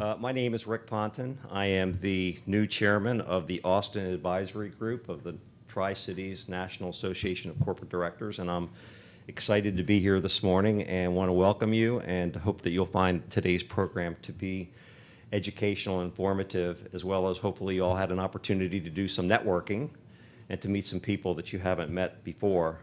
My name is Rick Ponton. I am the new chairman of the Austin Advisory Group of the TriCities National Association of Corporate Directors, and I'm excited to be here this morning and want to welcome you and hope that you'll find today's program to be educational and informative, as well as hopefully you all had an opportunity to do some networking and to meet some people that you haven't met before.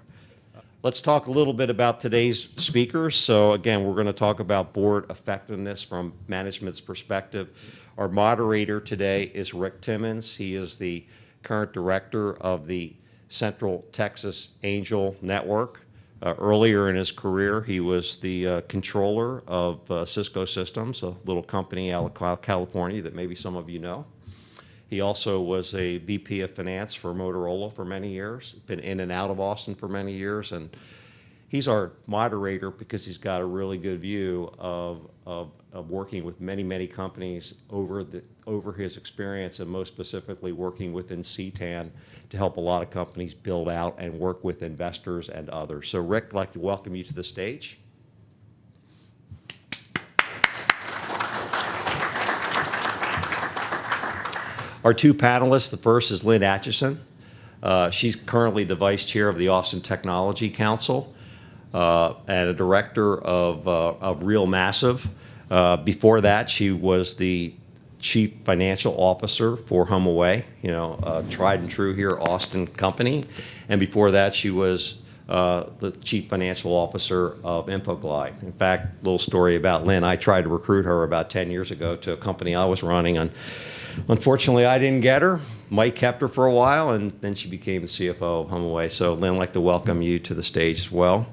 Let's talk a little bit about today's speakers. So again, we're going to talk about board effectiveness from management's perspective. Our moderator today is Rick Timmons. He is the current director of the Central Texas Angel Network. Earlier in his career, he was the controller of Cisco Systems, a little company out of California that maybe some of you know. He also was a VP of Finance for Motorola for many years, been in and out of Austin for many years, and he's our moderator because he's got a really good view of working with many companies over his experience, and most specifically working within CTAN to help a lot of companies build out and work with investors and others. So Rick, I'd like to welcome you to the stage. Our two panelists, the first is Lynn Atchison. She's currently the vice chair of the Austin Technology Council and a director of Real Massive. Before that, she was the chief financial officer for HomeAway, a tried and true here Austin company. And before that, she was the chief financial officer of Infoglide. In fact, little story about Lynn, I tried to recruit her about 10 years ago to a company I was running, and unfortunately, I didn't get her. Mike kept her for a while, and then she became the CFO of HomeAway. So Lynn, I'd like to welcome you to the stage as well.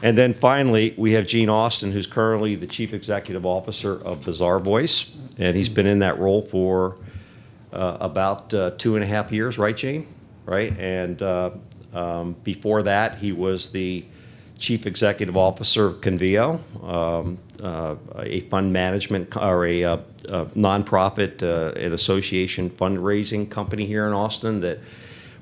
And then finally, we have Gene Austin, who's currently the Chief Executive Officer of Bizarre Voice, and he's been in that role for about 2.5 years, right, Gene? Right, and before that, he was the Chief Executive Officer of Convio, a fund management or a nonprofit and association fundraising company here in Austin that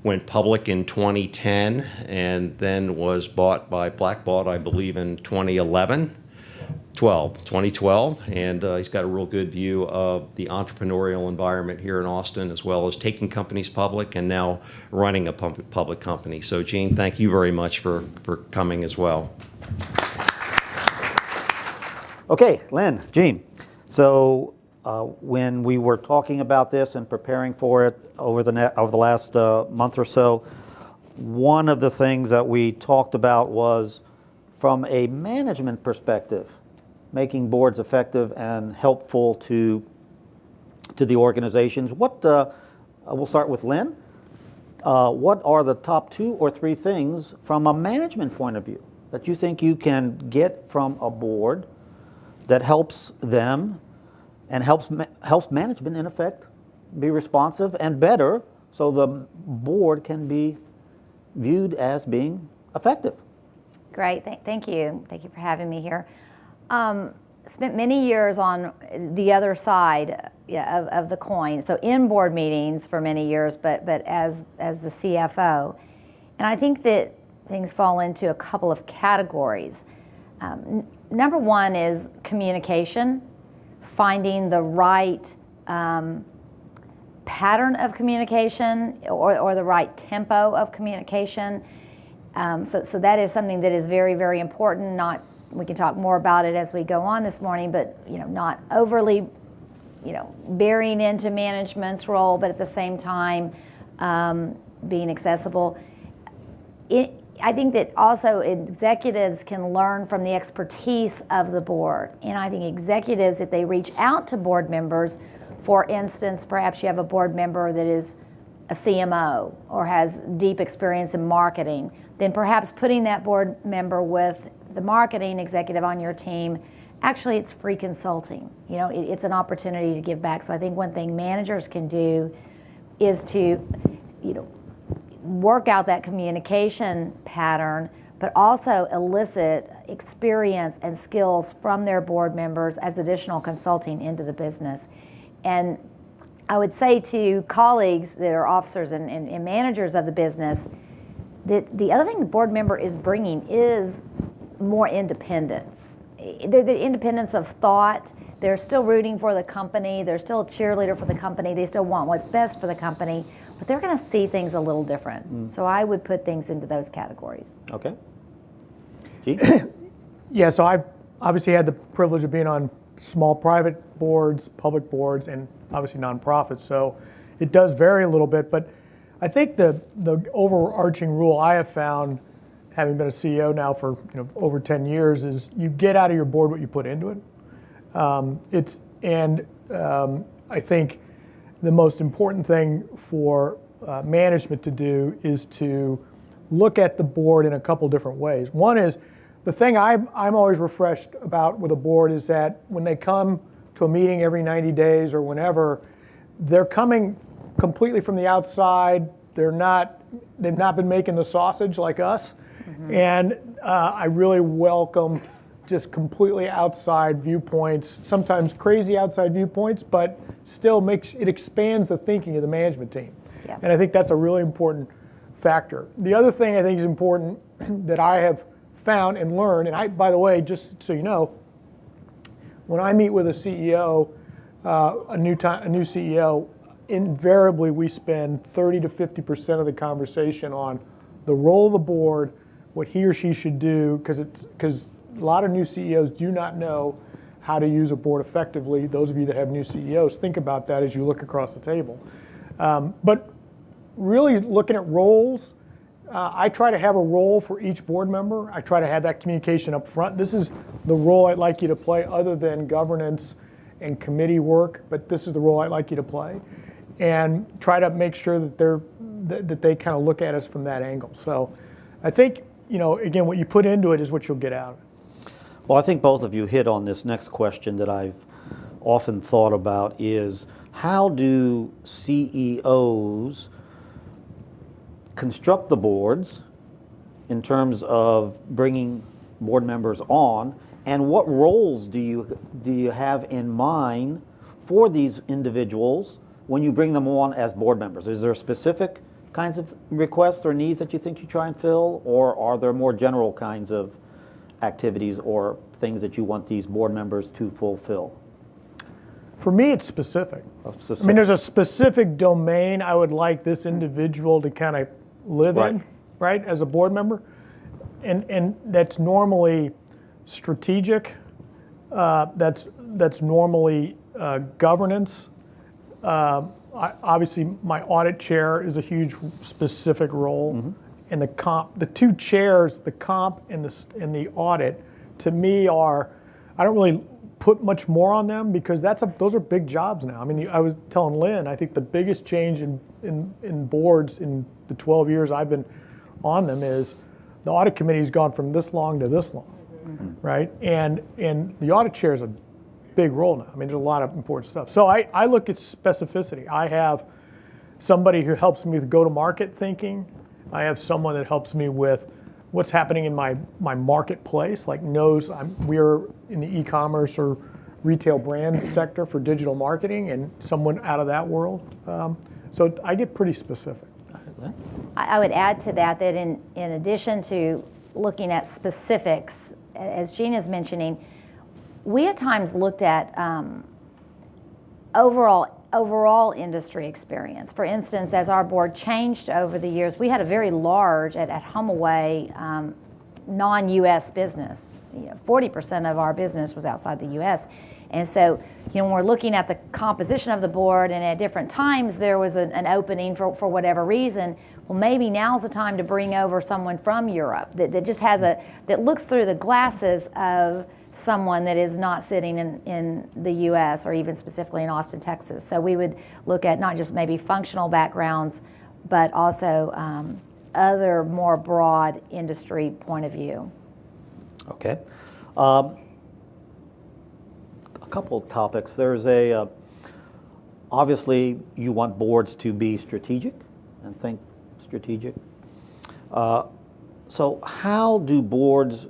went public in 2010 and then was bought by Blackbaud, I believe, in 2012. And he's got a real good view of the entrepreneurial environment here in Austin, as well as taking companies public and now running a public company. So Gene, thank you very much for coming as well. Okay, Lynn, Gene. So when we were talking about this and preparing for it over the last month or so, one of the things that we talked about was from a management perspective, making boards effective and helpful to the organizations. We'll start with Lynn. What are the top 2 or 3 things from a management point of view that you think you can get from a board that helps them and helps management, in effect, be responsive and better so the board can be viewed as being effective? Great, thank you. Thank you for having me here. Spent many years on the other side of the coin, so in board meetings for many years, but as the CFO. And I think that things fall into a couple of categories. Number one is communication, finding the right pattern of communication or the right tempo of communication. So that is something that is very important. We can talk more about it as we go on this morning, but not overly burying into management's role, but at the same time being accessible. I think that also executives can learn from the expertise of the board. And I think executives, if they reach out to board members, for instance, perhaps you have a board member that is a CMO or has deep experience in marketing, then perhaps putting that board member with the marketing executive on your team, actually it's free consulting. It's an opportunity to give back. So I think one thing managers can do is to, work out that communication pattern, but also elicit experience and skills from their board members as additional consulting into the business. And I would say to colleagues that are officers and managers of the business that the other thing the board member is bringing is more independence. The independence of thought. They're still rooting for the company. They're still a cheerleader for the company. They still want what's best for the company, but they're going to see things a little different. So I would put things into those categories. Okay. Gee? Yeah, so I've obviously had the privilege of being on small private boards, public boards, and obviously nonprofits. So it does vary a little bit, but I think the overarching rule I have found, having been a CEO now for over 10 years, is you get out of your board what you put into it. I think the most important thing for management to do is to look at the board in a couple different ways. One is, the thing I'm always refreshed about with a board is that when they come to a meeting every 90 days or whenever, they're coming completely from the outside. They've not been making the sausage like us. And I really welcome just completely outside viewpoints, sometimes crazy outside viewpoints, but still expands the thinking of the management team. Yeah. And I think that's a really important factor. The other thing I think is important that I have found and learned, and by the way, just so you know, when I meet with a CEO, a new CEO, invariably we spend 30 to 50% of the conversation on the role of the board, what he or she should do, because a lot of new CEOs do not know how to use a board effectively. Those of you that have new CEOs, think about that as you look across the table. But really looking at roles, I try to have a role for each board member. I try to have that communication up front. This is the role I'd like you to play other than governance and committee work, but this is the role I'd like you to play. And try to make sure that they kind of look at us from that angle. So I think, again, what you put into it is what you'll get out of it. Well, I think both of you hit on this next question that I've often thought about is, how do CEOs construct the boards in terms of bringing board members on, and what roles do you have in mind for these individuals when you bring them on as board members? Is there specific kinds of requests or needs that you think you try and fill, or are there more general kinds of activities or things that you want these board members to fulfill? For me, it's specific. I mean, there's a specific domain I would like this individual to kind of live in, right, as a board member. And that's normally strategic. That's normally governance. Obviously, my audit chair is a huge specific role. And the two chairs, the comp and the audit, to me I don't really put much more on them, because those are big jobs now. I mean, I was telling Lynn, I think the biggest change in boards in the 12 years I've been on them is the audit committee has gone from this long to this long, right? And the audit chair is a big role now. I mean, there's a lot of important stuff. So I look at specificity. I have somebody who helps me with go-to-market thinking. I have someone that helps me with what's happening in my marketplace, like knows we're in the e-commerce or retail brand sector for digital marketing, and someone out of that world. So I get pretty specific. I would add to that in addition to looking at specifics, as Gene is mentioning, we at times looked at overall industry experience. For instance, as our board changed over the years, we had a very large, at HomeAway, non-U.S. business. 40% of our business was outside the U.S. And so, when we're looking at the composition of the board, and at different times there was an opening for whatever reason, well, maybe now's the time to bring over someone from Europe that just has that looks through the glasses of someone that is not sitting in the U.S. or even specifically in Austin, Texas. So we would look at not just maybe functional backgrounds, but also other more broad industry point of view. Okay. A couple of topics. There's obviously you want boards to be strategic and think strategic. So how do boards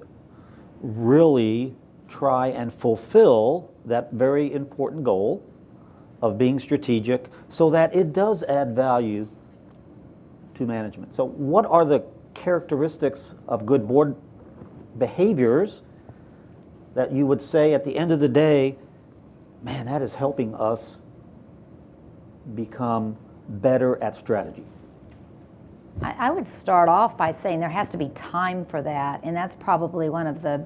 really try and fulfill that very important goal of being strategic so that it does add value to management? So what are the characteristics of good board behaviors that you would say at the end of the day, man, that is helping us become better at strategy? I would start off by saying there has to be time for that, and that's probably one of the,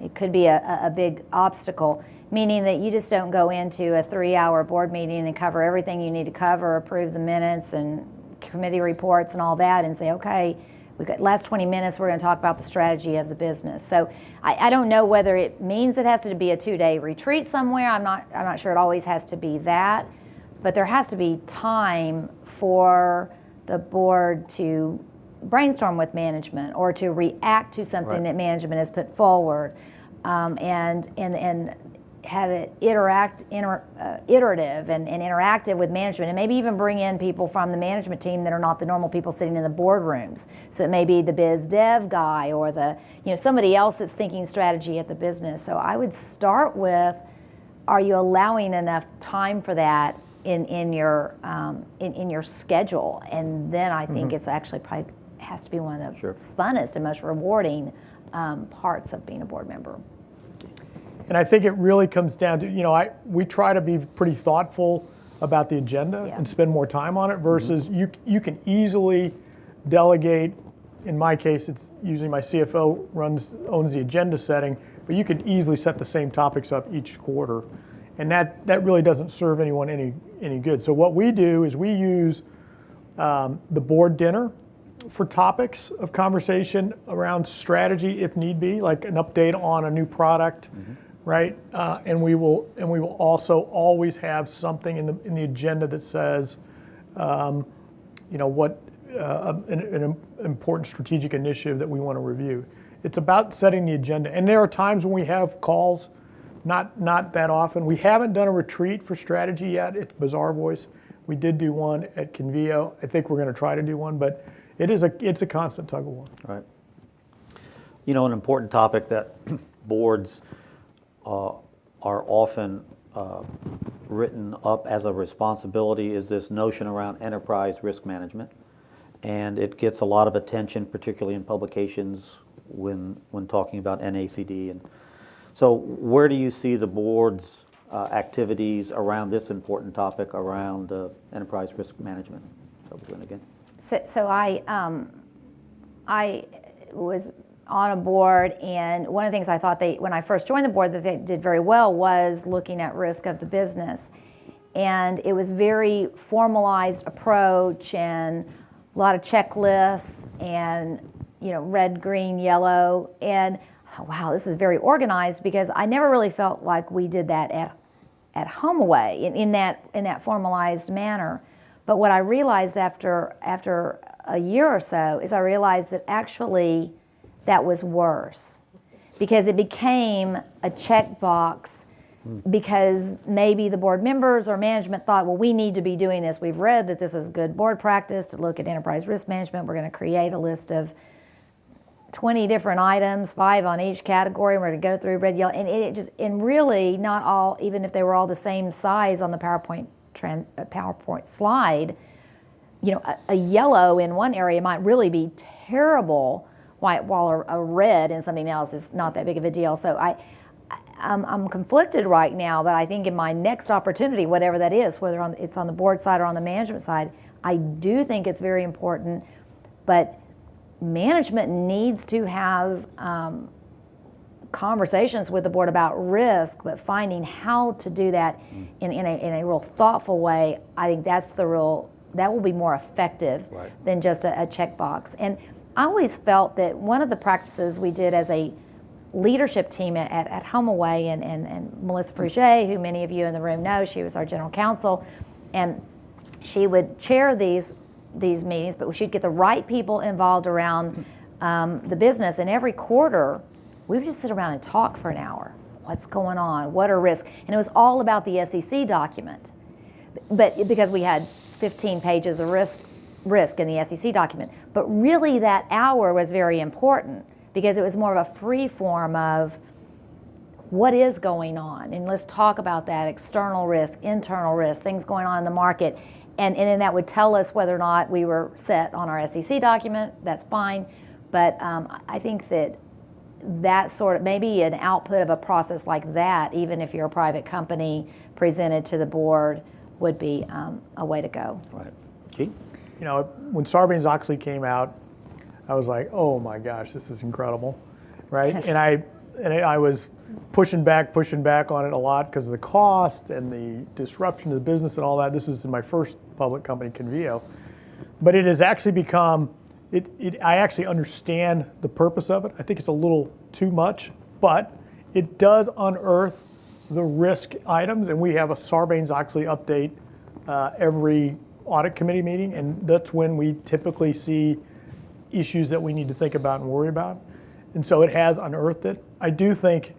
it could be a big obstacle, meaning that you just don't go into a 3-hour board meeting and cover everything you need to cover, approve the minutes and committee reports and all that, and say, okay, we've got last 20 minutes, we're going to talk about the strategy of the business. So I don't know whether it means it has to be a 2-day retreat somewhere. I'm not sure it always has to be that, but there has to be time for the board to brainstorm with management or to react to something that management has put forward, and have it iterative and interactive with management, and maybe even bring in people from the management team that are not the normal people sitting in the boardrooms. So it may be the biz dev guy or the somebody else that's thinking strategy at the business. So I would start with, are you allowing enough time for that in your schedule? And then I think it's actually probably has to be one of the funnest and most rewarding parts of being a board member. And I think it really comes down to, we try to be pretty thoughtful about the agenda and spend more time on it versus you can easily delegate. In my case, it's usually my CFO owns the agenda setting, but you can easily set the same topics up each quarter. And that really doesn't serve anyone any good. So what we do is we use the board dinner for topics of conversation around strategy if need be, like an update on a new product. Right, and we will also always have something in the agenda that says, what an important strategic initiative that we want to review. It's about setting the agenda, and there are times when we have calls, not that often. We haven't done a retreat for strategy yet at Bazaar Voice. We did do one at Convio. I think we're going to try to do one, but it's a constant tug of war. Right. An important topic that boards are often written up as a responsibility is this notion around enterprise risk management. And it gets a lot of attention, particularly in publications when talking about NACD. And so where do you see the board's activities around this important topic around enterprise risk management? So I was on a board, and one of the things I thought when I first joined the board that they did very well was looking at risk of the business. And it was very formalized approach and a lot of checklists and red, green, yellow. And wow, this is very organized, because I never really felt like we did that at HomeAway in that formalized manner. But what I realized after a year or so is I realized that actually that was worse, because it became a checkbox, because maybe the board members or management thought, well, we need to be doing this. We've read that this is good board practice to look at enterprise risk management. We're going to create a list of 20 different items, 5 on each category. We're going to go through red, yellow, and really not all, even if they were all the same size on the PowerPoint slide, a yellow in one area might really be terrible, while a red in something else is not that big of a deal. So I'm conflicted right now, but I think in my next opportunity, whatever that is, whether it's on the board side or on the management side, I do think it's very important, but management needs to have conversations with the board about risk, but finding how to do that in a real thoughtful way. I think that will be more effective than just a checkbox. And I always felt that one of the practices we did as a leadership team at HomeAway, and Melissa Fruget, who many of you in the room know, she was our general counsel, and she would chair these meetings, but she'd get the right people involved around the business. And every quarter, we would just sit around and talk for an hour. What's going on? What are risks? And it was all about the SEC document, but because we had 15 pages of risk in the SEC document. But really that hour was very important, because it was more of a free form of what is going on, and let's talk about that, external risk, internal risk, things going on in the market, and then that would tell us whether or not we were set on our SEC document. That's fine, but I think that that sort of, maybe an output of a process like that, even if you're a private company, presented to the board would be a way to go. Right. Gene? You know, when Sarbanes-Oxley came out, I was like, oh my gosh, this is incredible, right? and I was pushing back on it a lot because of the cost and the disruption to the business and all that. This is in my first public company, Convio. But it has actually become, I actually understand the purpose of it. I think it's a little too much, but it does unearth the risk items, and we have a Sarbanes-Oxley update every audit committee meeting, and that's when we typically see issues that we need to think about and worry about. And so it has unearthed it. I do think,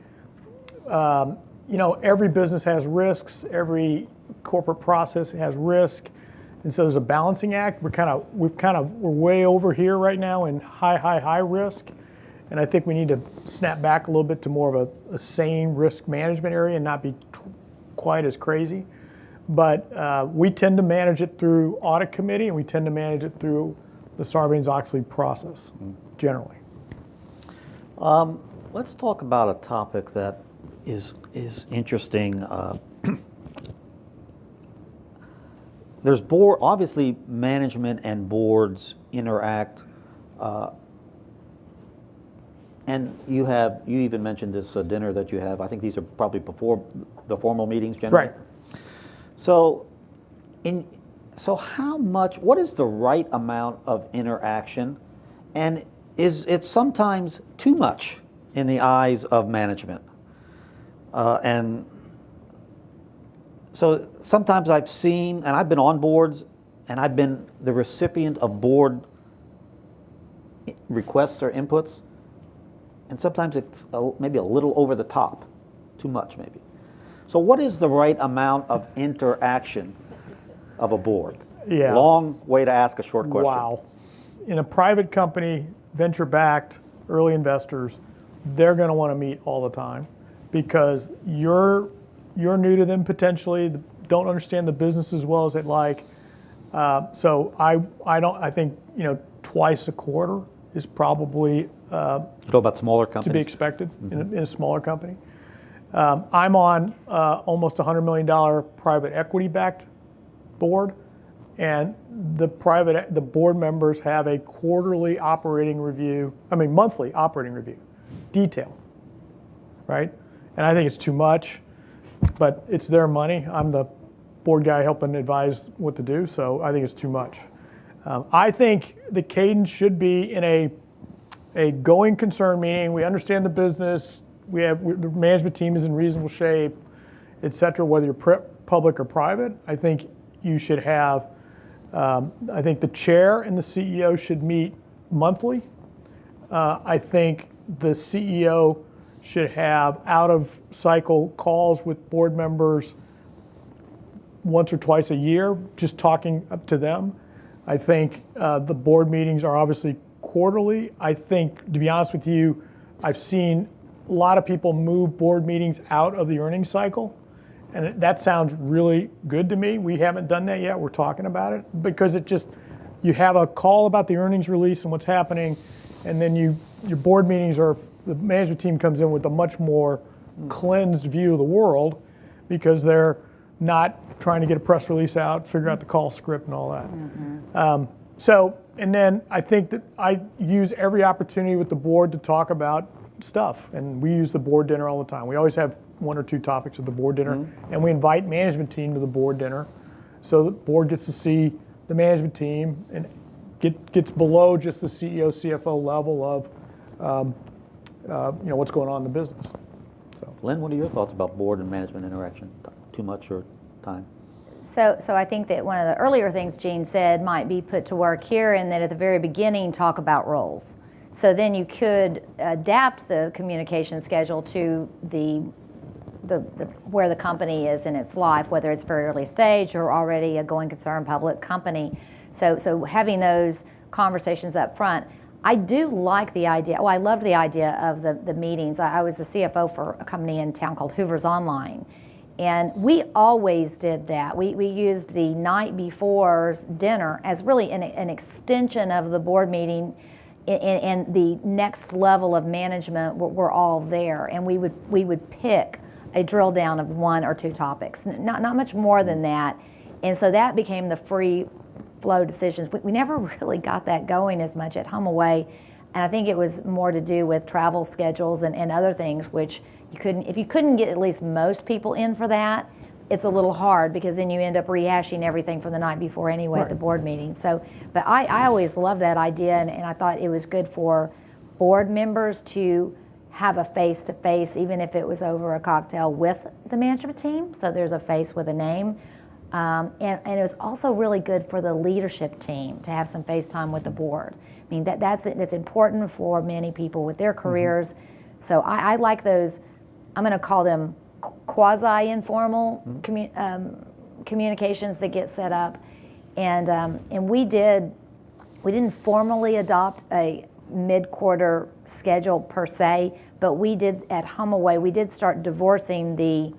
every business has risks, every corporate process has risk, and so there's a balancing act. We're way over here right now in high risk, and I think we need to snap back a little bit to more of a sane risk management area and not be quite as crazy. But we tend to manage it through audit committee, and we tend to manage it through the Sarbanes-Oxley process, generally. Let's talk about a topic that is interesting. There's board, obviously management and boards interact, and you even mentioned this dinner that you have. I think these are probably before the formal meetings generally. Right. So what is the right amount of interaction, and is it sometimes too much in the eyes of management? And so sometimes I've seen, and I've been on boards, and I've been the recipient of board requests or inputs, and sometimes it's maybe a little over the top, too much maybe. So what is the right amount of interaction of a board? Yeah. Long way to ask a short question. Wow. In a private company, venture-backed, early investors, they're going to want to meet all the time because you're new to them potentially, don't understand the business as well as they'd like. So I think twice a quarter is probably You know about smaller companies? to be expected in a smaller company. I'm on almost $100 million private equity-backed board, and the board members have a monthly operating review, detailed, right? And I think it's too much, but it's their money. I'm the board guy helping advise what to do, so I think it's too much. I think the cadence should be in a going concern meeting. We understand the business. The management team is in reasonable shape, et cetera, whether you're public or private. I think you should have, I think the chair and the CEO should meet monthly. I think the CEO should have out-of-cycle calls with board members once or twice a year, just talking up to them. I think the board meetings are obviously quarterly. I think, to be honest with you, I've seen a lot of people move board meetings out of the earnings cycle, and that sounds really good to me. We haven't done that yet. We're talking about it because you have a call about the earnings release and what's happening, and then your board meetings the management team comes in with a much more cleansed view of the world because they're not trying to get a press release out, figure out the call script and all that. And then I think that I use every opportunity with the board to talk about stuff, and we use the board dinner all the time. We always have one or two topics at the board dinner, and we invite management team to the board dinner, so the board gets to see the management team and gets below just the CEO, CFO level of what's going on in the business. So, Lynn, what are your thoughts about board and management interaction? Too much or time? So I think that one of the earlier things Gene said might be put to work here, in that at the very beginning talk about roles. So then you could adapt the communication schedule to the where the company is in its life, whether it's very early stage or already a going concern public company. So having those conversations up front. I do like the idea. I love the idea of the meetings. I was the CFO for a company in town called Hoover's Online. And we always did that. We used the night before's dinner as really an extension of the board meeting, and the next level of management were all there, and we would pick a drill down of 1 or 2 topics, not much more than that, and so that became the free flow decisions. We never really got that going as much at Home Away, and I think it was more to do with travel schedules and other things, which if you couldn't get at least most people in for that, it's a little hard, because then you end up rehashing everything from the night before anyway at the board meeting. So, but I always loved that idea, and I thought it was good for board members to have a face-to-face, even if it was over a cocktail, with the management team. So there's a face with a name. And it was also really good for the leadership team to have some face time with the board. I mean, that's important for many people with their careers. So I like those, I'm going to call them quasi-informal communications that get set up, and we didn't formally adopt a mid-quarter schedule per se, but we did at Home Away, we did start divorcing the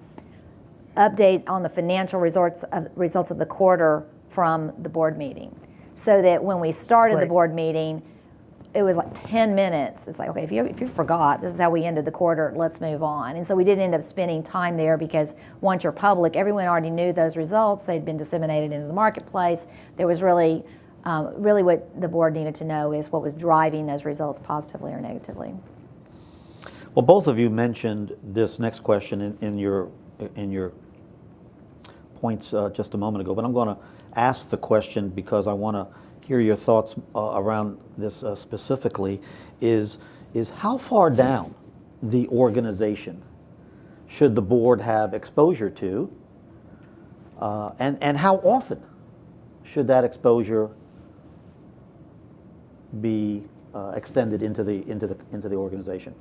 update on the financial results of the quarter from the board meeting, so that when we started the board meeting, it was like 10 minutes. It's like, okay, if you forgot, this is how we ended the quarter, let's move on. And so we didn't end up spending time there, because once you're public, everyone already knew those results. They'd been disseminated into the marketplace. There was really what the board needed to know is what was driving those results positively or negatively. Well, both of you mentioned this next question in your points just a moment ago, but I'm going to ask the question because I want to hear your thoughts around this specifically, is how far down the organization should the board have exposure to, and how often should that exposure be extended into the organization?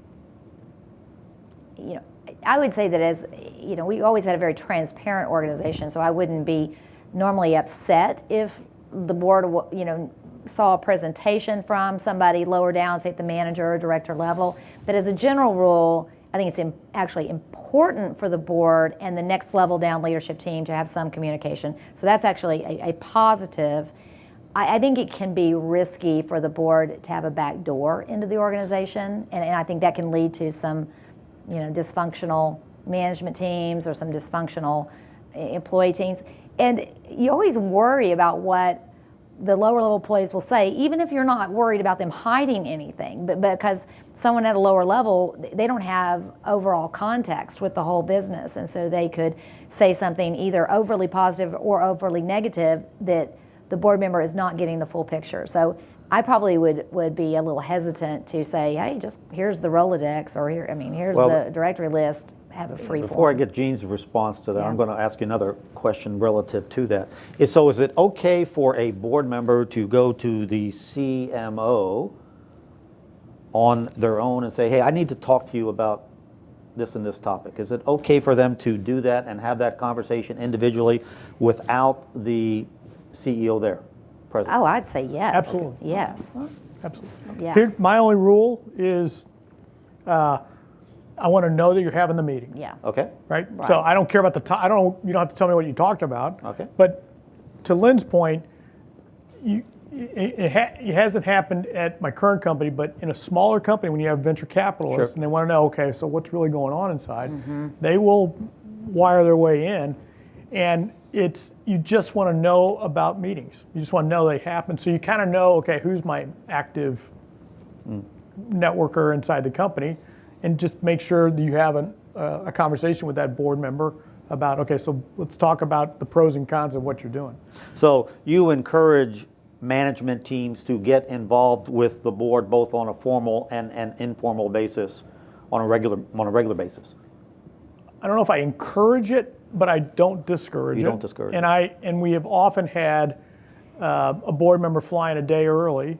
You know, I would say that, as you know, we always had a very transparent organization, so I wouldn't be normally upset if the board, you know, saw a presentation from somebody lower down, say at the manager or director level. But as a general rule, I think it's actually important for the board and the next level down leadership team to have some communication. So that's actually a positive. I think it can be risky for the board to have a back door into the organization, and I think that can lead to some, you know, dysfunctional management teams or some dysfunctional employee teams. And you always worry about what the lower level employees will say, even if you're not worried about them hiding anything, but because someone at a lower level, they don't have overall context with the whole business, and so they could say something either overly positive or overly negative that the board member is not getting the full picture. So I probably would be a little hesitant to say, hey, just here's the Rolodex, or here's the directory list, have a free Before I form. get Gene's response to that, Yeah. I'm going to ask you another question relative to that. So is it okay for a board member to go to the CMO on their own and say, hey, I need to talk to you about this and this topic? Is it okay for them to do that and have that conversation individually without the CEO there present? Oh, I'd say yes. Absolutely. Yes. Absolutely. Yeah. Here, my only rule is I want to know that you're having the meeting. Yeah. Okay. Right? So I don't care about the I don't. You don't have to tell me what you talked about. Okay. But to Lynn's point, it hasn't happened at my current company, but in a smaller company, when you have venture capitalists and they want to know, okay, so what's really going on inside, they will wire their way in, and you just want to know about meetings. You just want to know they happen, so you kind of know, okay, who's my active networker inside the company, and just make sure that you have a conversation with that board member about, okay, so let's talk about the pros and cons of what you're doing. So you encourage management teams to get involved with the board both on a formal and informal basis on a regular basis? I don't know if I encourage it, but I don't discourage it. You don't discourage it. And we have often had a board member fly in a day early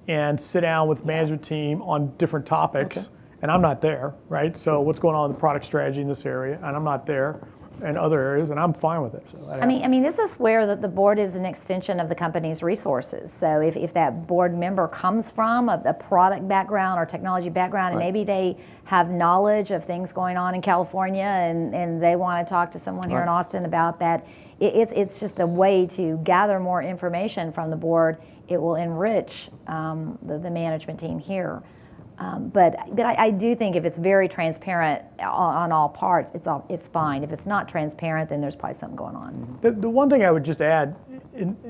and sit down with management team on different topics, and I'm not there, right? So what's going on with the product strategy in this area, and I'm not there, and other areas, and I'm fine with it. So that I mean, this is where the board is an extension of the company's resources. So if that board member comes from a product background or technology background, and maybe they have knowledge of things going on in California, and they want to talk to someone here in Austin about that, it's just a way to gather more information from the board it will enrich the management team here. But I do think if it's very transparent on all parts, it's fine. If it's not transparent, then there's probably something going on. The one thing I would just add,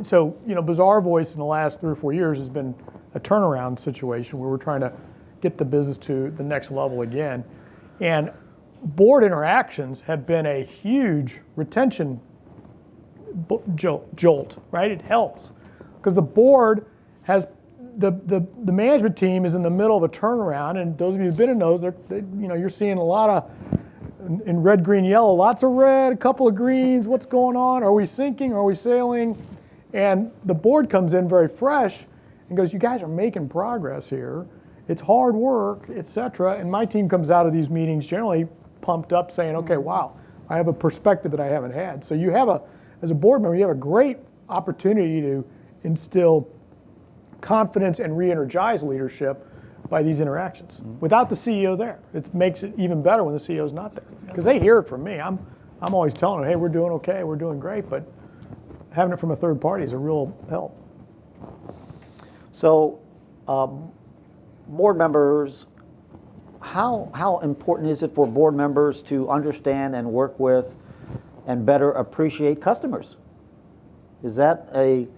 so Bazaar Voice in the last 3 or 4 years has been a turnaround situation where we're trying to get the business to the next level again. And board interactions have been a huge retention jolt, right? It helps because the board has the management team is in the middle of a turnaround, and those of you who've been in those, you're seeing a lot of in red, green, yellow, lots of red, a couple of greens. What's going on? Are we sinking? Are we sailing? And the board comes in very fresh and goes, "You guys are making progress here. It's hard work, etc." And my team comes out of these meetings generally pumped up, saying, "Okay, wow, I have a perspective that I haven't had." So as a board member, you have a great opportunity to instill confidence and re-energize leadership by these interactions without the CEO there. It makes it even better when the CEO is not there because they hear it from me. I'm always telling them, "Hey, we're doing okay, we're doing great," but having it from a third party is a real help. So, board members, how important is it for board members to understand and work with and better appreciate customers? Is that a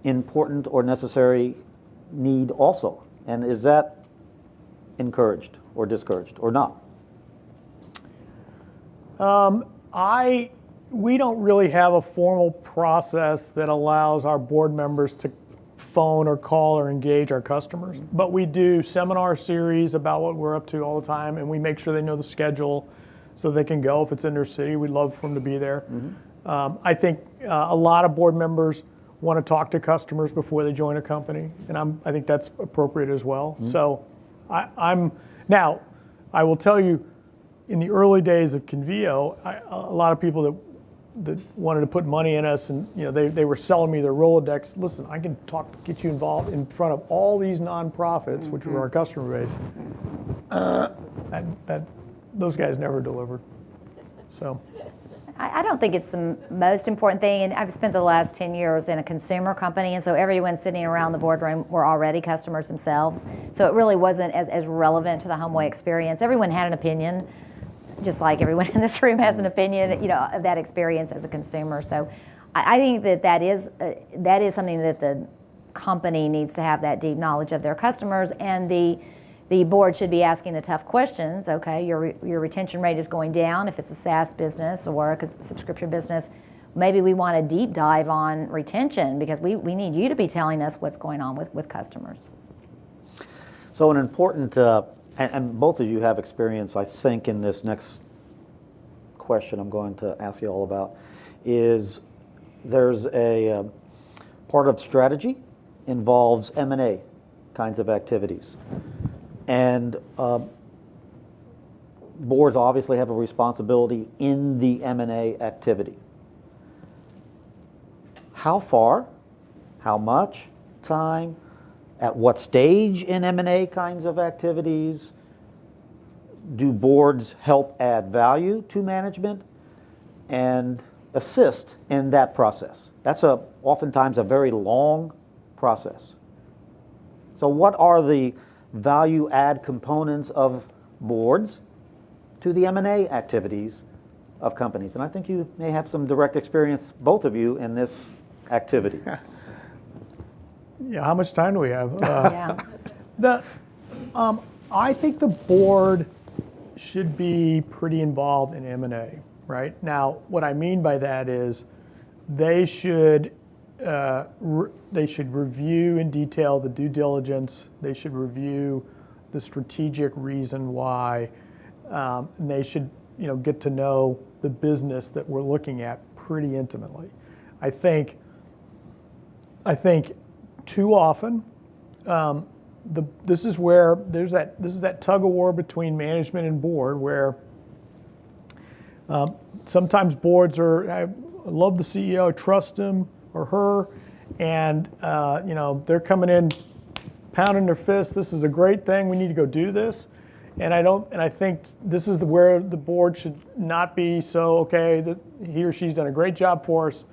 important or necessary need also? And is that encouraged or discouraged or not? We don't really have a formal process that allows our board members to phone or call or engage our customers, but we do seminar series about what we're up to all the time, and we make sure they know the schedule so they can go if it's in their city. We'd love for them to be there. I think a lot of board members want to talk to customers before they join a company, and I think that's appropriate as well. So now I will tell you, in the early days of Convio, a lot of people that wanted to put money in us, and they were selling me their Rolodex. Listen, I can get you involved in front of all these nonprofits, which were our customer base. Those guys never delivered. So. I don't think it's the most important thing, and I've spent the last 10 years in a consumer company, and so everyone sitting around the boardroom were already customers themselves, so it really wasn't as relevant to the HomeAway experience. Everyone had an opinion, just like everyone in this room has an opinion, of that experience as a consumer. So I think that is something that the company needs to have, that deep knowledge of their customers, and the board should be asking the tough questions. Okay, your retention rate is going down if it's a SaaS business or a subscription business. Maybe we want a deep dive on retention because we need you to be telling us what's going on with customers. So an important, and both of you have experience, I think, in this next question I'm going to ask you all about, is there's a part of strategy involves M&A kinds of activities. And boards obviously have a responsibility in the M&A activity. How far, how much time, at what stage in M&A kinds of activities do boards help add value to management and assist in that process? That's oftentimes a very long process. So what are the value add components of boards to the M&A activities of companies? And I think you may have some direct experience, both of you, in this activity. Yeah, how much time do we have? Yeah. I think the board should be pretty involved in M&A, right? Now, what I mean by that is they should review in detail the due diligence. They should review the strategic reason why, and they should get to know the business that we're looking at pretty intimately. I think too often this is that tug of war between management and board where sometimes boards I love the CEO, I trust him or her, and they're coming in pounding their fists. This is a great thing. We need to go do this, and I think this is where the board should not be so okay. He or she's done a great job for us.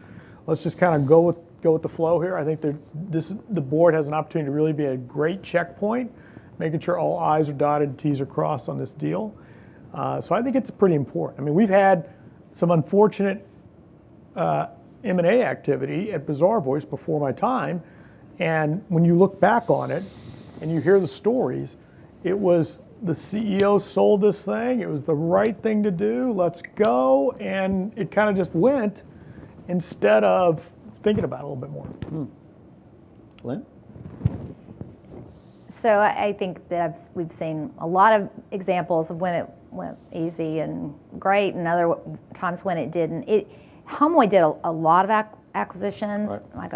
Let's just kind of go go with the flow here. I think the board has an opportunity to really be a great checkpoint, making sure all I's are dotted, T's are crossed on this deal. So I think it's pretty important. I mean, we've had some unfortunate M&A activity at Bazaar Voice before my time, and when you look back on it and you hear the stories, it was the CEO sold this thing, it was the right thing to do, let's go, and it kind of just went instead of thinking about it a little bit more. Lynn? So I think that we've seen a lot of examples of when it went easy and great, and other times when it didn't. HomeAway did a lot of acquisitions, like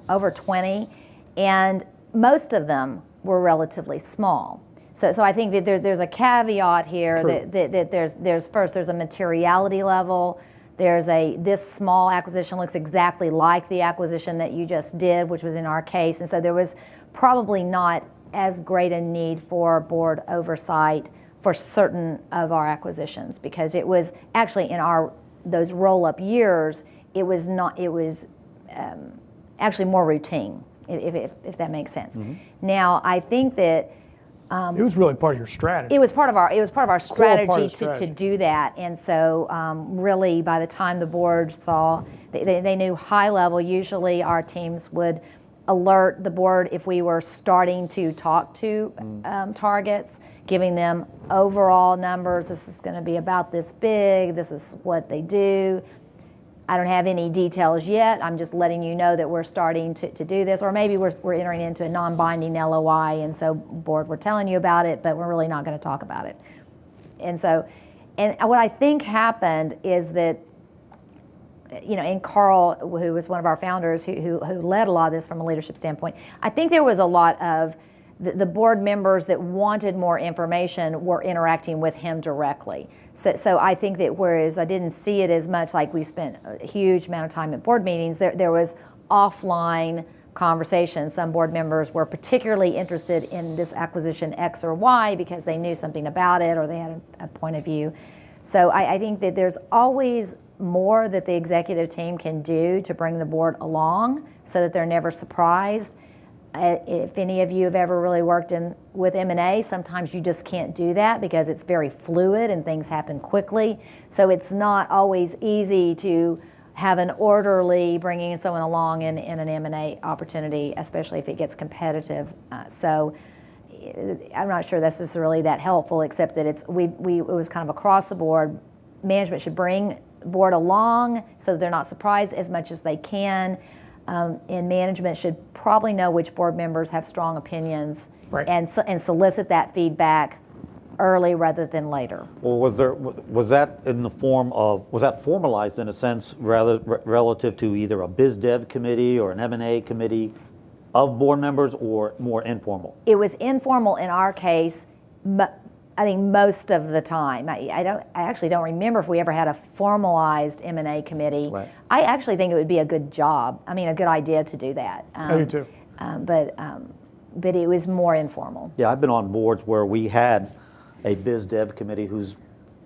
over 20, and most of them were relatively small. So I think that there's a caveat here that there's a materiality level. This small acquisition looks exactly like the acquisition that you just did, which was in our case, and so there was probably not as great a need for board oversight for certain of our acquisitions, because it was actually in those roll-up years, it was actually more routine, if that makes sense. Mm-hmm. Now, I think that it was really part of your strategy. It was part of our strategy to do that, and so really, by the time the board saw, they knew high level. Usually, our teams would alert the board if we were starting to talk to targets, giving them overall numbers. This is going to be about this big. This is what they do. I don't have any details yet. I'm just letting you know that we're starting to do this, or maybe we're entering into a non-binding LOI, and so board, we're telling you about it, but we're really not going to talk about it. And what I think happened is that, and Carl, who was one of our founders, who led a lot of this from a leadership standpoint, I think there was a lot of the board members that wanted more information were interacting with him directly. So I think that whereas I didn't see it as much, like we spent a huge amount of time at board meetings, there was offline conversations. Some board members were particularly interested in this acquisition X or Y because they knew something about it or they had a point of view. So I think that there's always more that the executive team can do to bring the board along so that they're never surprised. If any of you have ever really worked with M&A, sometimes you just can't do that because it's very fluid and things happen quickly. So it's not always easy to have an orderly bringing someone along in an M&A opportunity, especially if it gets competitive. So I'm not sure this is really that helpful, except that it was kind of across the board. Management should bring board along so that they're not surprised as much as they can. And management should probably know which board members have strong opinions, and solicit that feedback early rather than later. Well, was that in the form of, was that formalized in a sense relative to either a biz dev committee or an M&A committee of board members, or more informal? It was informal in our case. I think most of the time. I actually don't remember if we ever had a formalized M&A committee. Right. I actually think it would be a good idea to do that. I do too. But it was more informal. Yeah, I've been on boards where we had a biz dev committee whose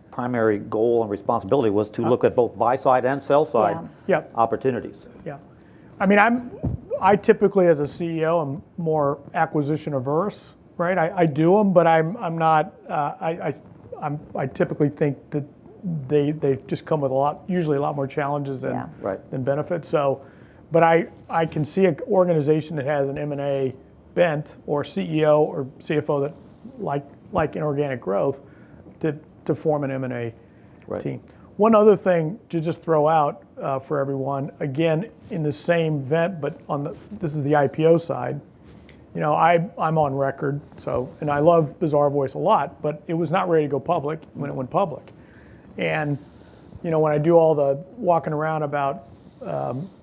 primary goal and responsibility was to look at both buy side and sell side opportunities. Yeah, I mean, I typically as a CEO am more acquisition averse. Right, I do them, but I'm not. I typically think that they just come with usually a lot more challenges than benefits. So, but I can see an organization that has an M&A bent, or CEO or CFO that like inorganic growth, to form an M&A team. One other thing to just throw out for everyone, again in the same vent, but this is the IPO side. I'm on record, and I love Bazaar Voice a lot, but it was not ready to go public when it went public. And, when I do all the walking around about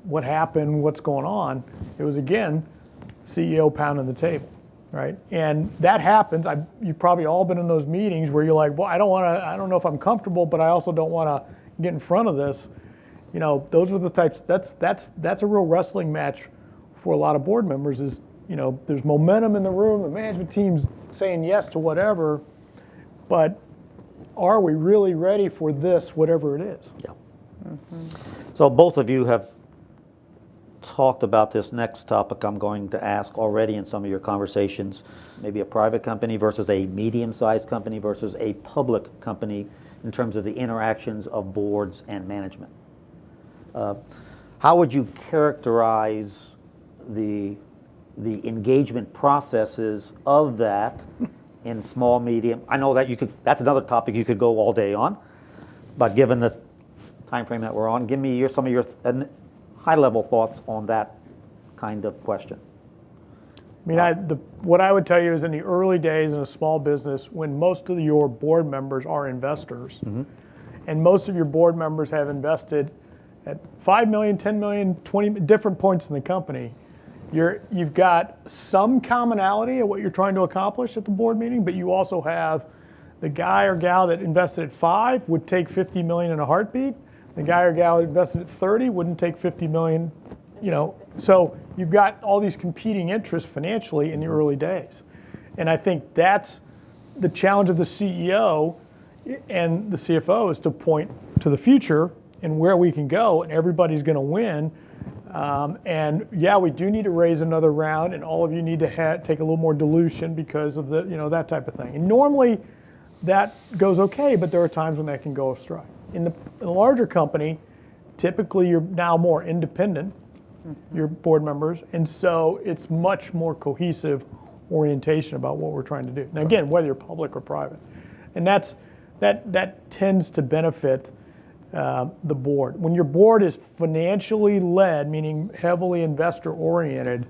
what happened, what's going on, it was, again, CEO pounding the table, right? And that happens. You've probably all been in those meetings where you're like, well, I don't know if I'm comfortable, but I also don't want to get in front of this. Those are the types, that's a real wrestling match for a lot of board members is, there's momentum in the room, the management team's saying yes to whatever, but are we really ready for this, whatever it is? Yeah. Mm-hmm. So both of you have talked about this next topic I'm going to ask already in some of your conversations, maybe a private company versus a medium-sized company versus a public company in terms of the interactions of boards and management. How would you characterize the engagement processes of that in small, medium? I know that that's another topic you could go all day on, but given the time frame that we're on, give me some of your high-level thoughts on that kind of question. I mean, what I would tell you is in the early days in a small business, when most of your board members are investors, and most of your board members have invested at 5 million, 10 million, 20 different points in the company, you've got some commonality of what you're trying to accomplish at the board meeting, but you also have the guy or gal that invested at 5 would take 50 million in a heartbeat. The guy or gal that invested at 30 wouldn't take 50 million, So you've got all these competing interests financially in the early days. And I think that's the challenge of the CEO and the CFO is to point to the future and where we can go, and everybody's going to win. And yeah, we do need to raise another round, and all of you need to take a little more dilution because of the, that type of thing. And normally that goes okay, but there are times when that can go astray. In a larger company, typically you're now more independent, your board members, and so it's much more cohesive orientation about what we're trying to do. Now again, whether you're public or private, and that tends to benefit the board. When your board is financially led, meaning heavily investor oriented,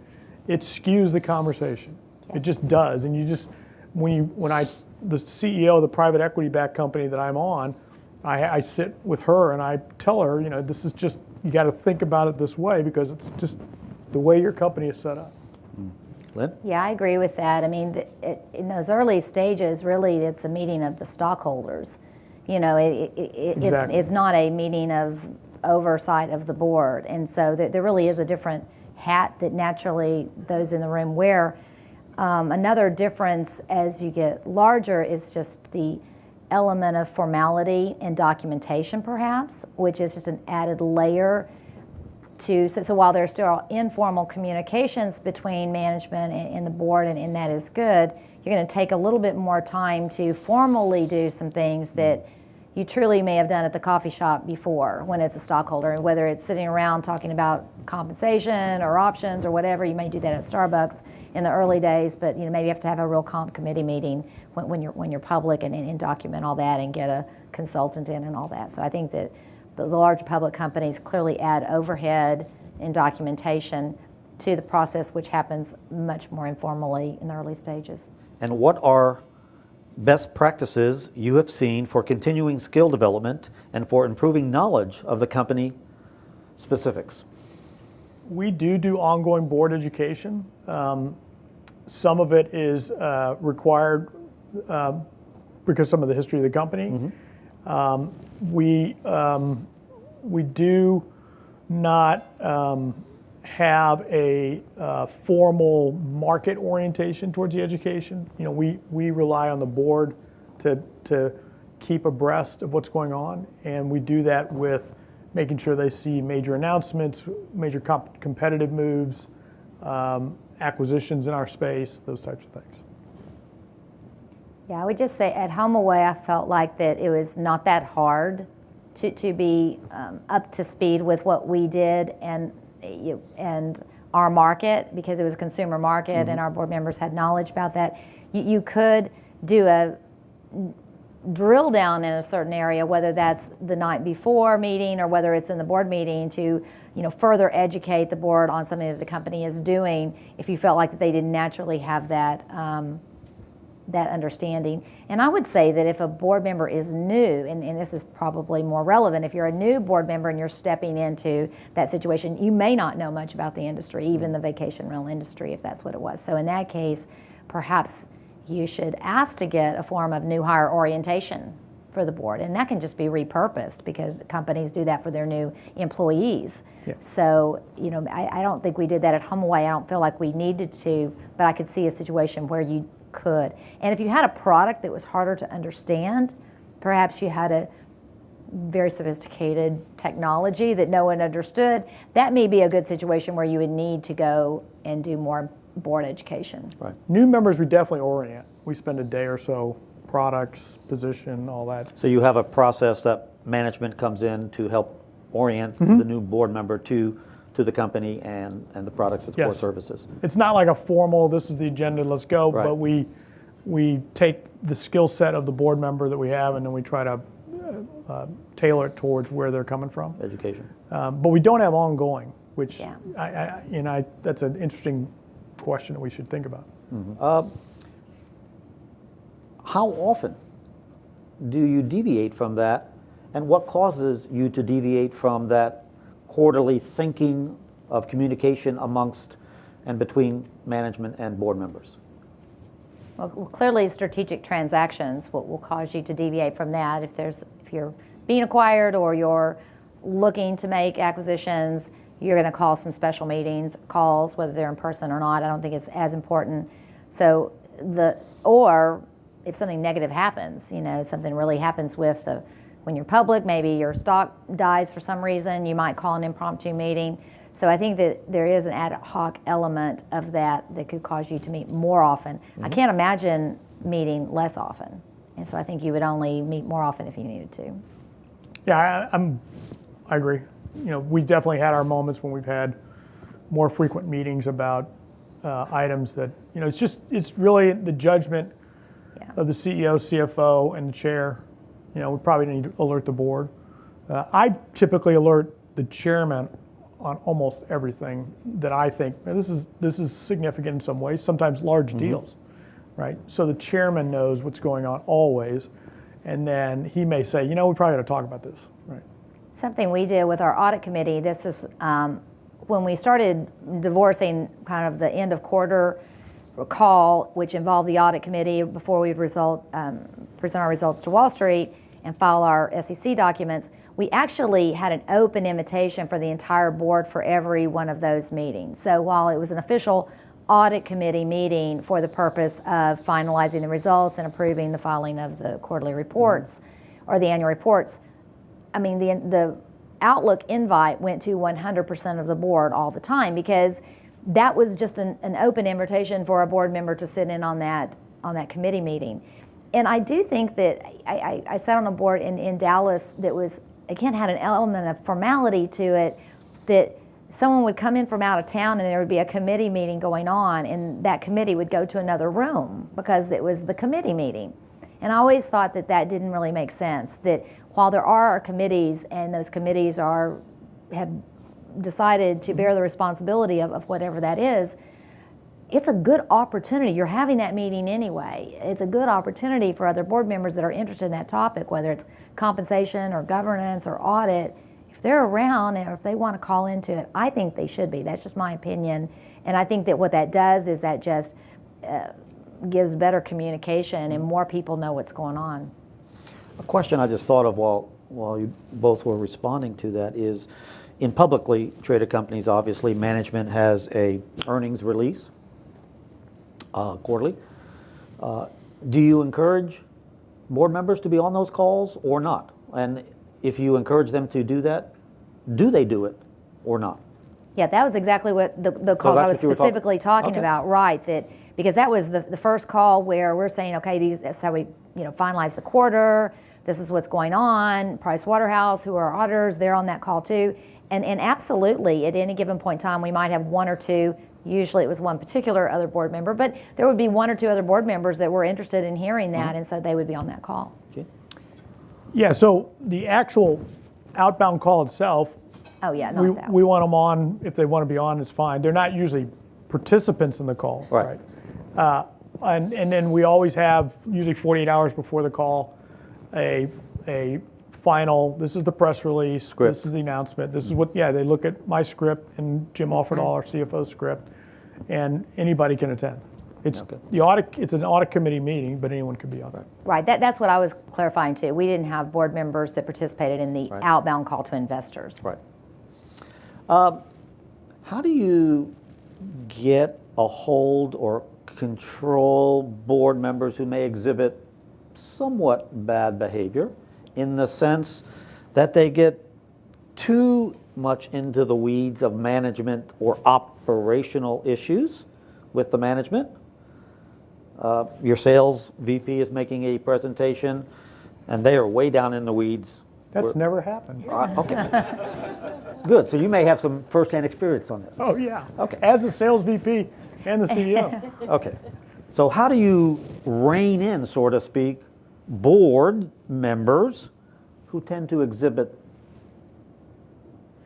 it skews the conversation. It just does, and the CEO of the private equity backed company that I'm on, I sit with her and I tell her, this is just, you got to think about it this way because it's just the way your company is set up. Lynn? Yeah, I agree with that. I mean, in those early stages, really, it's a meeting of the stockholders. Exactly. It's not a meeting of oversight of the board. And so there really is a different hat that naturally those in the room wear. Another difference as you get larger is just the element of formality and documentation, perhaps, which is just an added layer to, so while there's still informal communications between management and the board, and that is good, you're going to take a little bit more time to formally do some things that you truly may have done at the coffee shop before when it's a stockholder, and whether it's sitting around talking about compensation or options or whatever, you may do that at Starbucks in the early days, but maybe you have to have a real comp committee meeting when you're public and document all that and get a consultant in and all that. So I think that the large public companies clearly add overhead and documentation to the process, which happens much more informally in the early stages. And what are best practices you have seen for continuing skill development and for improving knowledge of the company specifics? We do ongoing board education. Some of it is required because some of the history of the company. We do not have a formal market orientation towards the education. We rely on the board to keep abreast of what's going on, and we do that with making sure they see major announcements, major competitive moves, acquisitions in our space, those types of things. Yeah, I would just say at HomeAway, I felt like that it was not that hard to be up to speed with what we did and our market, because it was a consumer market and our board members had knowledge about that. You could do a drill down in a certain area, whether that's the night before meeting or whether it's in the board meeting, to further educate the board on something that the company is doing if you felt like they didn't naturally have that that understanding. And I would say that if a board member is new, and this is probably more relevant, if you're a new board member and you're stepping into that situation, you may not know much about the industry, even the vacation rental industry, if that's what it was. So in that case, perhaps you should ask to get a form of new hire orientation for the board. And that can just be repurposed because companies do that for their new employees. Yeah. So, I don't think we did that at HomeAway. I don't feel like we needed to, but I could see a situation where you could. And if you had a product that was harder to understand, perhaps you had to very sophisticated technology that no one understood, that may be a good situation where you would need to go and do more board education. Right. New members, we definitely orient. We spend a day or so, products, position, all that. So you have a process that management comes in to help orient the new board member to the company and the products and support Yes. services. It's not like a formal, this is the agenda, let's go, Right. but we take the skill set of the board member that we have, and then we try to tailor it towards where they're coming from. Education. But we don't have ongoing, which Yeah. that's an interesting question that we should think about. How often do you deviate from that, and what causes you to deviate from that quarterly thinking of communication amongst and between management and board members? Well, clearly, strategic transactions will cause you to deviate from that. If you're being acquired or you're looking to make acquisitions, you're going to call some special meetings, calls, whether they're in person or not. I don't think it's as important. So or if something negative happens, something really happens when you're public, maybe your stock dies for some reason, you might call an impromptu meeting. So I think that there is an ad hoc element of that could cause you to meet more often. I can't imagine meeting less often. And so I think you would only meet more often if you needed to. Yeah, I agree. We definitely had our moments when we've had more frequent meetings about items that, it's really the judgment of the CEO, CFO, and the chair. We probably need to alert the board. I typically alert the chairman on almost everything that I think, this is significant in some ways, sometimes large deals, right? So the chairman knows what's going on always, and then he may say, we probably got to talk about this, right? Something we did with our audit committee, this is when we started divorcing kind of the end of quarter call, which involved the audit committee before we present our results to Wall Street and file our SEC documents. We actually had an open invitation for the entire board for every one of those meetings. So while it was an official audit committee meeting for the purpose of finalizing the results and approving the filing of the quarterly reports or the annual reports, I mean, the Outlook invite went to 100% of the board all the time, because that was just an open invitation for a board member to sit in on that committee meeting. And I do think that I sat on a board in Dallas that was, again, had an element of formality to it, that someone would come in from out of town and there would be a committee meeting going on, and that committee would go to another room because it was the committee meeting. And I always thought that didn't really make sense, that while there are committees and those committees have decided to bear the responsibility of whatever that is, it's a good opportunity. You're having that meeting anyway. It's a good opportunity for other board members that are interested in that topic, whether it's compensation or governance or audit. If they're around and if they want to call into it, I think they should be. That's just my opinion. And I think that what that does is that just gives better communication and more people know what's going on. A question I just thought of while you both were responding to that is, in publicly traded companies, obviously management has a earnings release quarterly. Do you encourage board members to be on those calls or not? And if you encourage them to do that, do they do it or not? Yeah, that was exactly what the calls I was specifically talking Okay. about, right? Because that was the first call where we're saying, okay, that's how we finalize the quarter. This is what's going on. Price Waterhouse, who are our auditors, they're on that call too. And absolutely, at any given point in time, we might have one or two. Usually it was one particular other board member, but there would be one or two other board members that were interested in hearing that, and so they would be on that call. Yeah, so the actual outbound call itself, Oh yeah, not that we one. want them on. If they want to be on, it's fine. They're not usually participants in the call. Right. And then we always have, usually 48 hours before the call, a final, this is the press release, Script. This is the announcement, this is what, they look at my script and Jim Offerdahl, our CFO's script, and anybody can attend. It's it's an audit committee meeting, but anyone can be on it. Right, that's what I was clarifying too. We didn't have board members that participated in the outbound call to investors. Right. How do you get a hold or control board members who may exhibit somewhat bad behavior, in the sense that they get too much into the weeds of management or operational issues with the management. Your sales VP is making a presentation, and they are way down in the weeds. That's never happened. Okay. Good. So you may have some firsthand experience on this. Oh, yeah. Okay. As the sales VP and the CEO. Okay. So how do you rein in, so to speak, board members who tend to exhibit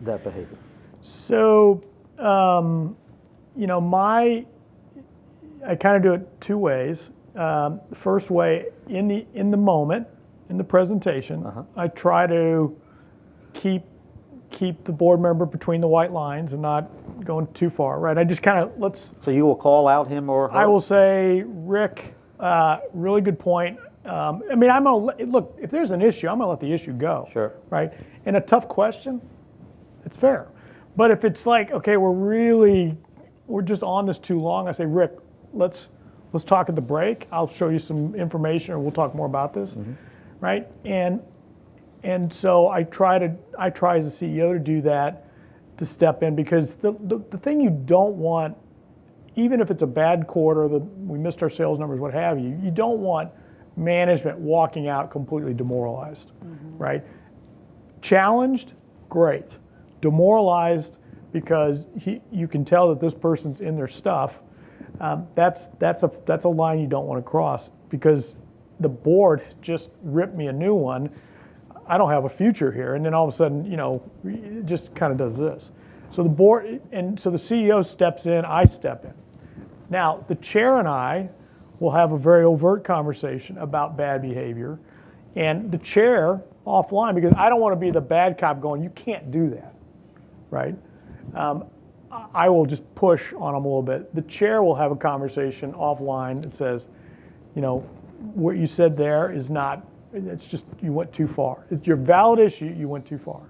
that behavior? So, you know, I kind of do it two ways. The first way, in the moment, in the presentation, I try to keep the board member between the white lines and not going too far, right? I just kind of So you will call out him or her? I will say, Rick, really good point. I mean, look, if there's an issue, I'm gonna let the issue go. Sure. Right? And a tough question, it's fair. But if it's like, okay, we're just on this too long, I say, Rick, let's talk at the break. I'll show you some information, or we'll talk more about this, right? And so I try as a CEO to do that, to step in, because the thing you don't want, even if it's a bad quarter, we missed our sales numbers, what have you, you don't want management walking out completely demoralized, right? Challenged, great. Demoralized because you can tell that this person's in their stuff. That's a line you don't want to cross, because the board just ripped me a new one. I don't have a future here, and then all of a sudden, you know, it just kind of does this. So the board, and so the CEO steps in, I step in. Now, the chair and I will have a very overt conversation about bad behavior, and the chair offline, because I don't want to be the bad cop going, you can't do that, right? I will just push on them a little bit. The chair will have a conversation offline that says, you know, what you said there is not, it's just, you went too far. It's your valid issue, you went too far.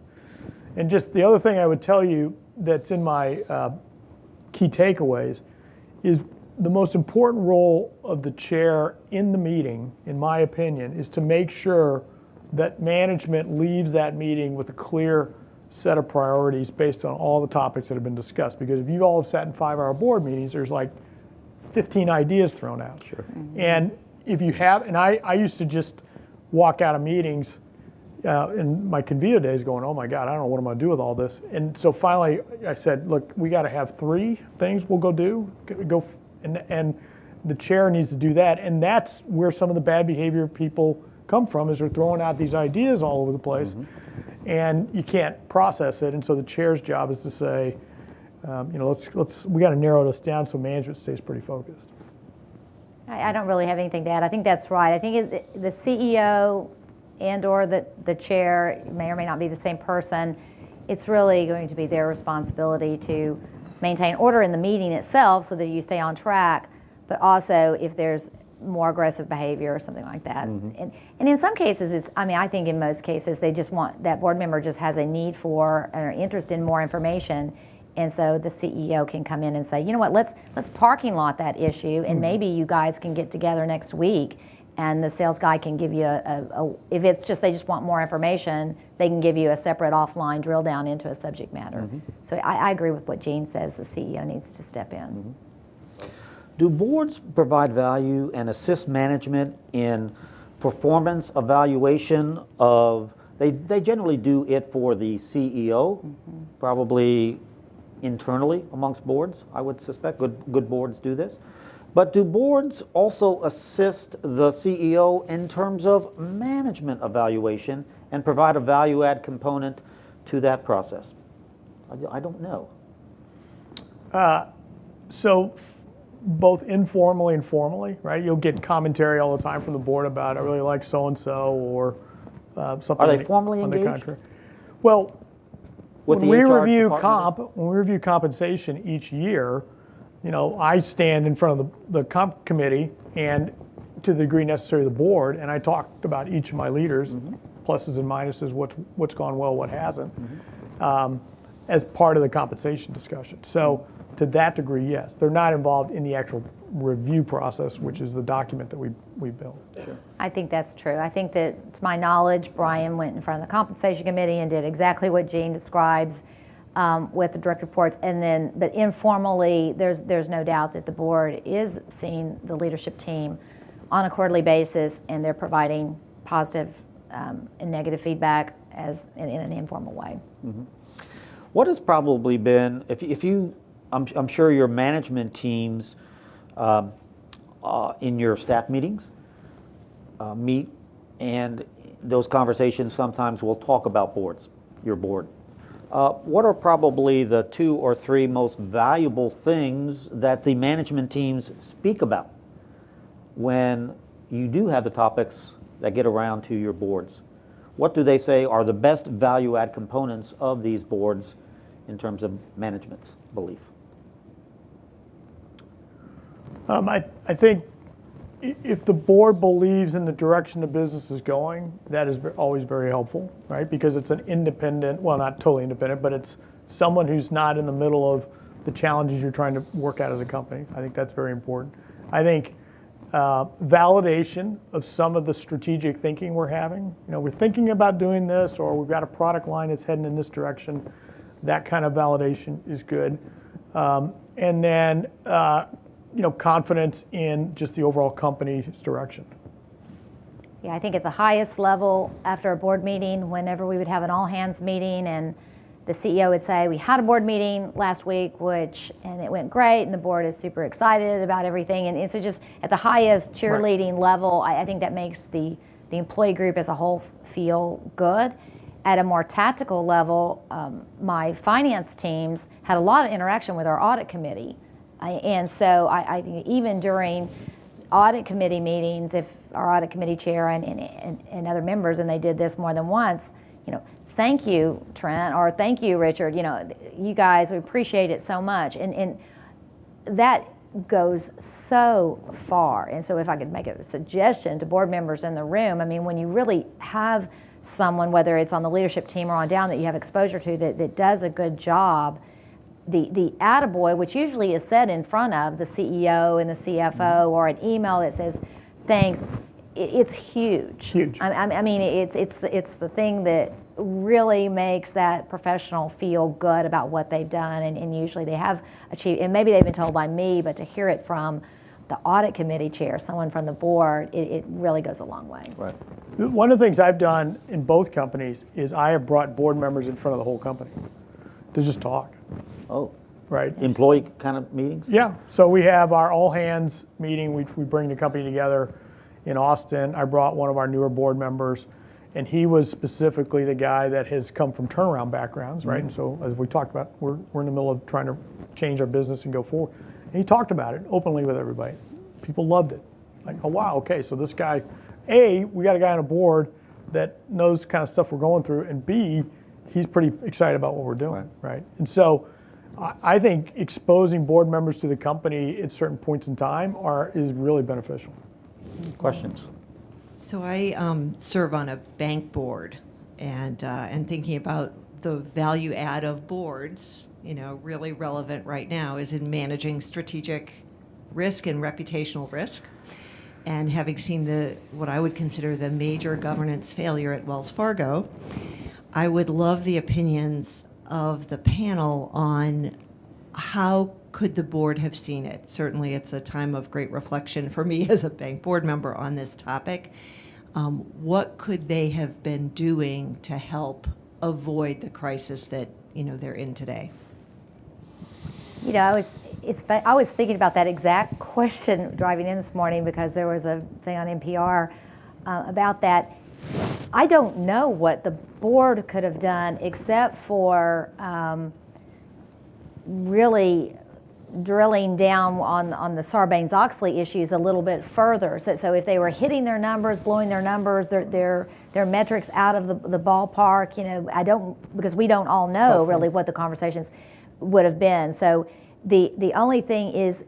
And just the other thing I would tell you that's in my key takeaways is the most important role of the chair in the meeting, in my opinion, is to make sure that management leaves that meeting with a clear set of priorities based on all the topics that have been discussed. Because if you all have sat in 5-hour board meetings, there's like 15 ideas thrown out. Sure. And if you have, and I used to just walk out of meetings in my Convio days going, oh my God, I don't know what I'm gonna do with all this. And so finally I said, look, we gotta have 3 things we'll go and the chair needs to do that. And that's where some of the bad behavior people come from, is they're throwing out these ideas all over the place, and you can't process it. And so the chair's job is to say, you know, we got to narrow this down so management stays pretty focused. I don't really have anything to add. I think that's right. I think the CEO and/or the chair may or may not be the same person. It's really going to be their responsibility to maintain order in the meeting itself so that you stay on track, but also if there's more aggressive behavior or something like that. And in some cases, I think in most cases, they just want, that board member just has a need for or interest in more information. And so the CEO can come in and say, you know what, let's parking lot that issue, and maybe you guys can get together next week, and the sales guy can give you if it's just they just want more information, they can give you a separate offline drill down into a subject matter. So I agree with what Gene says, the CEO needs to step in. Do boards provide value and assist management in performance evaluation of, they generally do it for the CEO, probably internally amongst boards, I would suspect. Good boards do this. But do boards also assist the CEO in terms of management evaluation and provide a value add component to that process? I don't know. So both informally and formally, right? You'll get commentary all the time from the board about, I really like so-and-so, or something. Are they formally on the engaged? contrary. Well, With when the we HR review department? when we review compensation each year, you know, I stand in front of the comp committee and, to the degree necessary, the board, and I talked about each of my leaders, pluses and minuses, what's gone well, what hasn't, as part of the compensation discussion. So to that degree, yes, they're not involved in the actual review process, which is the document that we build. Sure. I think that's true. I think that, to my knowledge, Brian went in front of the compensation committee and did exactly what Gene describes with the direct reports, and then, but informally, there's no doubt that the board is seeing the leadership team on a quarterly basis, and they're providing positive and negative feedback as in an informal way. Mm-hmm. What has probably been, if you, I'm sure your management teams in your staff meetings meet, and those conversations sometimes will talk about boards, your board. What are probably the 2 or 3 most valuable things that the management teams speak about when you do have the topics that get around to your boards? What do they say are the best value add components of these boards in terms of management's belief? I think if the board believes in the direction the business is going, that is always very helpful, right? Because it's an independent, well, not totally independent, but it's someone who's not in the middle of the challenges you're trying to work at as a company. I think that's very important. I think validation of some of the strategic thinking we're having. We're thinking about doing this, or we've got a product line that's heading in this direction. That kind of validation is good. And then, confidence in just the overall company's direction. Yeah, I think at the highest level, after a board meeting, whenever we would have an all-hands meeting, and the CEO would say, we had a board meeting last week, and it went great, and the board is super excited about everything. And so just at the highest cheerleading level, I think that makes the employee group as a whole feel good. At a more tactical level, my finance teams had a lot of interaction with our audit committee. And so I think even during audit committee meetings, if our audit committee chair and other members, and they did this more than once, thank you, Trent, or thank you, Richard, you guys, we appreciate it so much. And that goes so far. And so if I could make a suggestion to board members in the room, I mean, when you really have someone, whether it's on the leadership team or on down, that you have exposure to that does a good job, the attaboy, which usually is said in front of the CEO and the CFO, or an email that says thanks, it's huge. Huge. I mean, it's the thing that really makes that professional feel good about what they've done, and usually they have achieved, and maybe they've been told by me, but to hear it from the audit committee chair, someone from the board, it really goes a long way. Right. One of the things I've done in both companies is I have brought board members in front of the whole company to just talk. Oh. Right. Employee kind of meetings? Yeah. So we have our all hands meeting. We bring the company together in Austin. I brought one of our newer board members, and he was specifically the guy that has come from turnaround backgrounds, right? And so as we talked about, we're in the middle of trying to change our business and go forward. And he talked about it openly with everybody. People loved it. Like, oh wow, okay, so this guy, A, we got a guy on a board that knows the kind of stuff we're going through, and B, he's pretty excited about what we're doing, right? And so I think exposing board members to the company at certain points in time is really beneficial. Questions? So I serve on a bank board, and thinking about the value add of boards, really relevant right now is in managing strategic risk and reputational risk. And having seen what I would consider the major governance failure at Wells Fargo, I would love the opinions of the panel on how could the board have seen it. Certainly it's a time of great reflection for me as a bank board member on this topic. What could they have been doing to help avoid the crisis that they're in today? I was thinking about that exact question driving in this morning, because there was a thing on NPR about that. I don't know what the board could have done except for really drilling down on the Sarbanes-Oxley issues a little bit further. So if they were hitting their numbers, blowing their numbers, their metrics out of the ballpark, because we don't all know really what the conversations would have been. So the only thing is,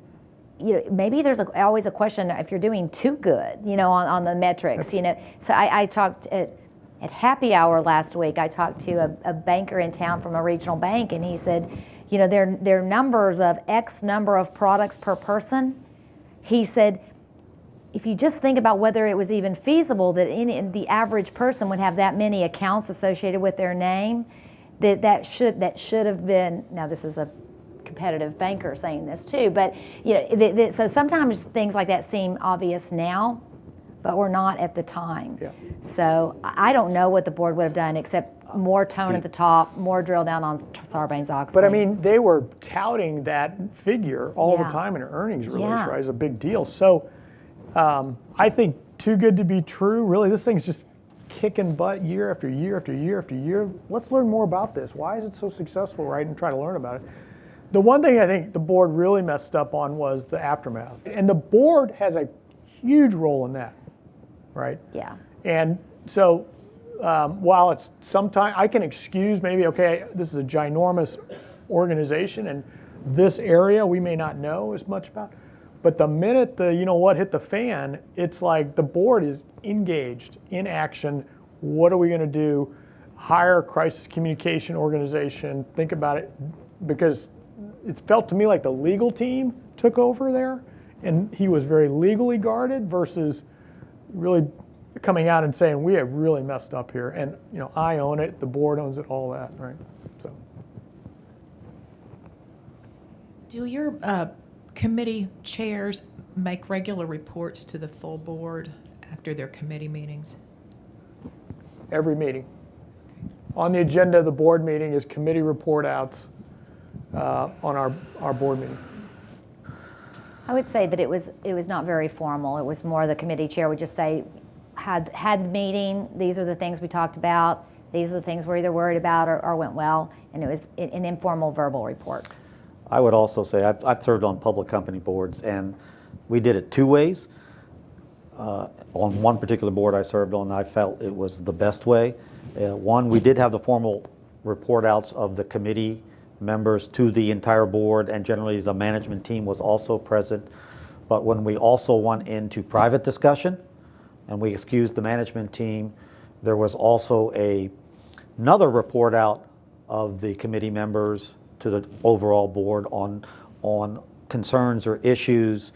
maybe there's always a question if you're doing too good, on the metrics, So I talked at happy hour last week, I talked to a banker in town from a regional bank, and he said, their numbers of X number of products per person he said, if you just think about whether it was even feasible that the average person would have that many accounts associated with their name, that should have been, now this is a competitive banker saying this too, but so sometimes things like that seem obvious now, but were not at the time. Yeah. So I don't know what the board would have done except more tone at the top, more drill down on Sarbanes-Oxley. But I mean, they were touting that figure all the Yeah. time in an earnings release, Yeah. right? It's a big deal. So I think too good to be true. Really, this thing's just kicking butt year after year after year after year. Let's learn more about this. Why is it so successful, right? And try to learn about it. The one thing I think the board really messed up on was the aftermath. And the board has a huge role in that, right? Yeah. And so while it's sometimes, I can excuse maybe, okay, this is a ginormous organization and this area we may not know as much about. But the minute the, hit the fan, it's like the board is engaged in action. What are we going to do? Hire a crisis communication organization. Think about it, because it felt to me like the legal team took over there, and he was very legally guarded versus really coming out and saying, we have really messed up here, and I own it, the board owns it, all that, right? So, Do your committee chairs make regular reports to the full board after their committee meetings? every meeting. On the agenda of the board meeting is committee report outs on our board meeting. I would say that it was not very formal. It was more the committee chair would just say, had the meeting, these are the things we talked about, these are the things we're either worried about or went well, and it was an informal verbal report. I would also say I've served on public company boards, and we did it two ways. On one particular board I served on, I felt it was the best way. One, we did have the formal report outs of the committee members to the entire board, and generally the management team was also present. But when we also went into private discussion and we excused the management team, there was also another report out of the committee members to the overall board on concerns or issues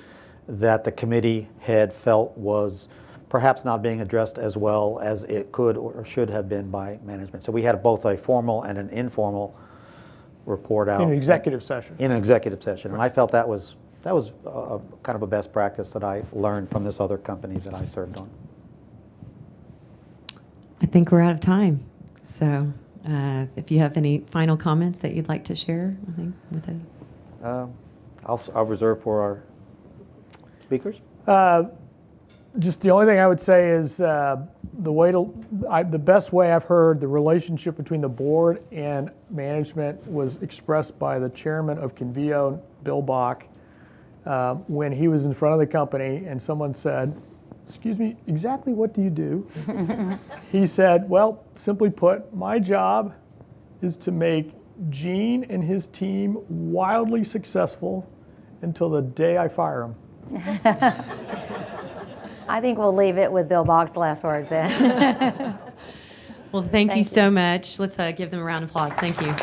that the committee had felt was perhaps not being addressed as well as it could or should have been by management. So we had both a formal and an informal report out. In an executive session. In an executive session. And I felt that was kind of a best practice that I learned from this other company that I served on. I think we're out of time. So if you have any final comments that you'd like to share, I think with it. I'll reserve for our speakers. Just the only thing I would say is the best way I've heard the relationship between the board and management was expressed by the chairman of Convio, Bill Bach, when he was in front of the company and someone said, "Excuse me, exactly what do you do?" He said, "Well, simply put, my job is to make Gene and his team wildly successful until the day I fire them." I think we'll leave it with Bill Boggs' last words then. Well, thank you Thank you. so much. Let's give them a round of applause. Thank you.